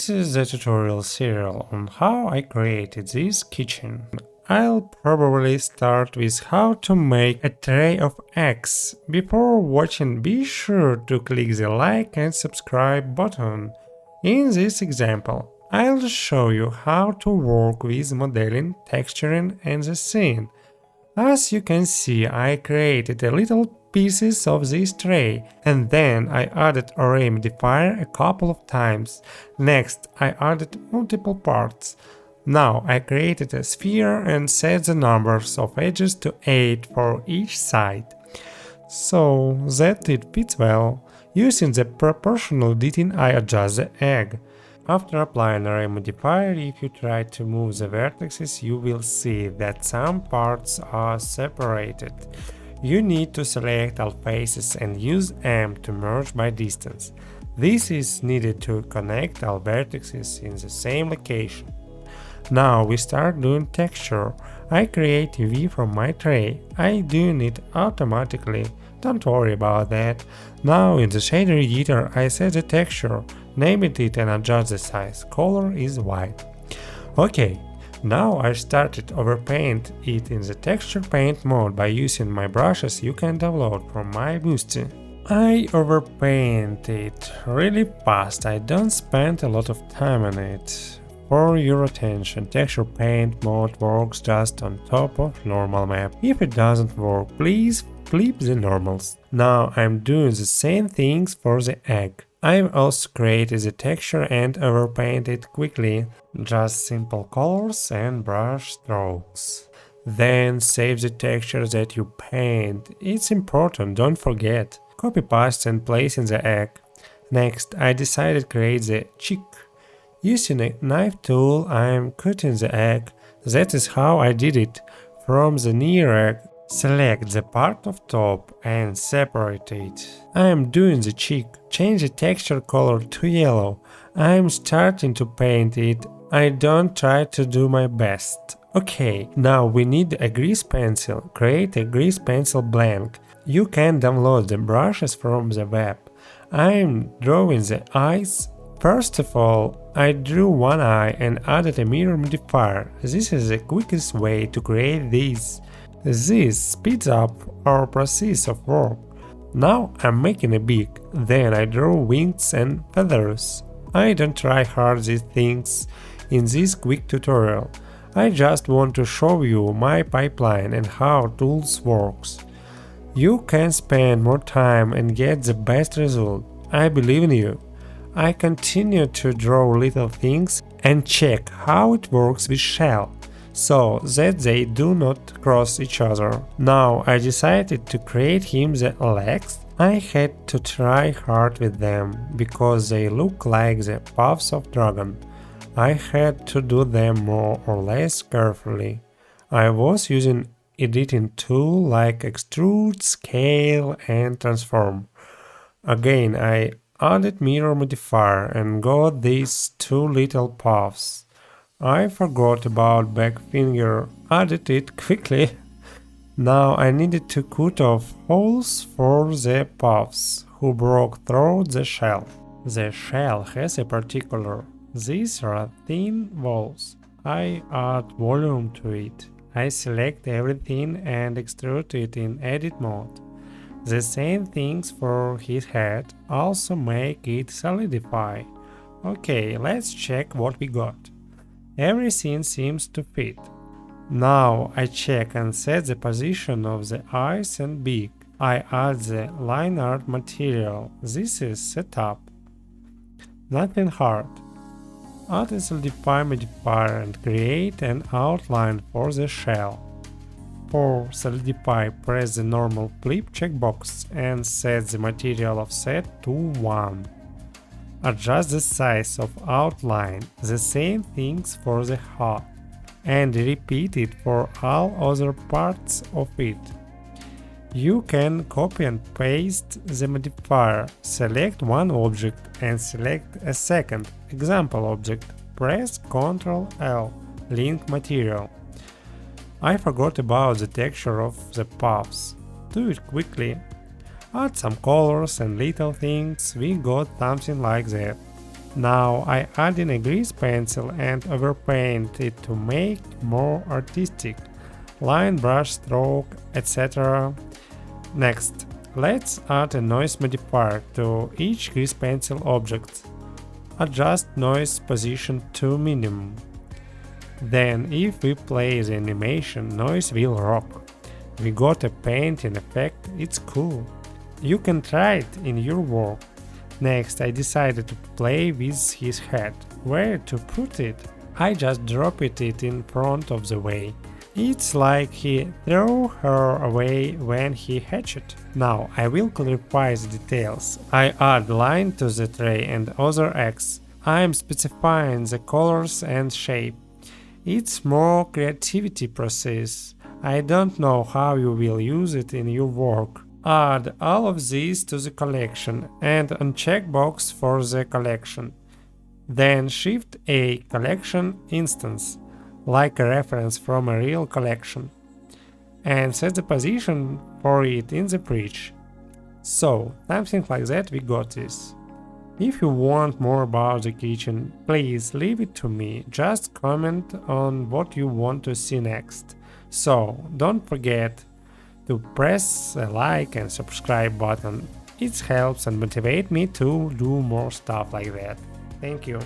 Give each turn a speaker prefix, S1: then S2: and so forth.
S1: This is the tutorial serial on how I created this kitchen. I'll probably start with how to make a tray of eggs. Before watching, be sure to click the like and subscribe button. In this example, I'll show you how to work with modeling, texturing and the scene. As you can see, I created a little pieces of this tray and then I added array modifier a couple of times. Next, I added multiple parts. Now I created a sphere and set the numbers of edges to 8 for each side, so that it fits well. Using the proportional editing, I adjust the egg. After applying array modifier, if you try to move the vertices, you will see that some parts are separated. You need to select all faces and use M to merge by distance. This is needed to connect all vertices in the same location. Now we start doing texture. I create a V from my tray. I do it automatically. Don't worry about that. Now in the shader editor I set the texture, name it and adjust the size. Color is white. Okay, now I started overpaint it in the texture paint mode by using my brushes you can download from my Boosty. I overpaint it really fast, I don't spend a lot of time on it. For your attention, texture paint mode works just on top of normal map. If it doesn't work, please flip the normals. Now I'm doing the same things for the egg. I've also created the texture and overpaint it quickly, just simple colors and brush strokes. Then save the texture that you paint. It's important, don't forget. Copy paste and place in the egg. Next, I decided to create the cheek. Using a knife tool, I'm cutting the egg. That is how I did it. From the near egg, select the part of top and separate it. I am doing the cheek. Change the texture color to yellow. I am starting to paint it. I don't try to do my best. Okay, now we need a grease pencil. Create a grease pencil blank. You can download the brushes from the web. I am drawing the eyes. First of all, I drew one eye and added a mirror modifier. This is the quickest way to create these. This speeds up our process of work. Now I'm making a beak, then I draw wings and feathers. I don't try hard these things in this quick tutorial. I just want to show you my pipeline and how tools works. You can spend more time and get the best result. I believe in you. I continue to draw little things and check how it works with shell, so that they do not cross each other. Now I decided to create him the legs. I had to try hard with them, because they look like the paws of dragon. I had to do them more or less carefully. I was using editing tool like extrude, scale and transform. Again I added mirror modifier and got these two little puffs. I forgot about back finger, added it quickly. Now I needed to cut off holes for the puffs, who broke through the shell. The shell has a particular. These are thin walls. I add volume to it. I select everything and extrude it in edit mode. The same things for his head, also make it solidify. Okay, let's check what we got. Everything seems to fit. Now I check and set the position of the eyes and beak. I add the line art material. This is setup. Nothing hard. Add a solidify modifier and create an outline for the shell. For solidify, press the normal flip checkbox and set the material offset to 1. Adjust the size of outline, the same things for the heart, and repeat it for all other parts of it. You can copy and paste the modifier, select one object and select a second example object, press Ctrl L, link material. I forgot about the texture of the puffs. Do it quickly. Add some colors and little things, we got something like that. Now I add in a grease pencil and overpaint it to make more artistic. Line, brush, stroke, etc. Next, let's add a noise modifier to each grease pencil object. Adjust noise position to minimum. Then, if we play the animation, noise will rock. We got a painting effect, it's cool. You can try it in your work. Next, I decided to play with his head. Where to put it? I just dropped it in front of the way. It's like he threw her away when he hatched. Now I will clarify the details. I add line to the tray and other X. I am specifying the colors and shape. It's more creativity process. I don't know how you will use it in your work. Add all of these to the collection and uncheck box for the collection. Then shift a collection instance, like a reference from a real collection, and set the position for it in the bridge. So, something like that we got this. If you want more about the kitchen, please leave it to me, just comment on what you want to see next. So, don't forget to press the like and subscribe button, it helps and motivates me to do more stuff like that. Thank you.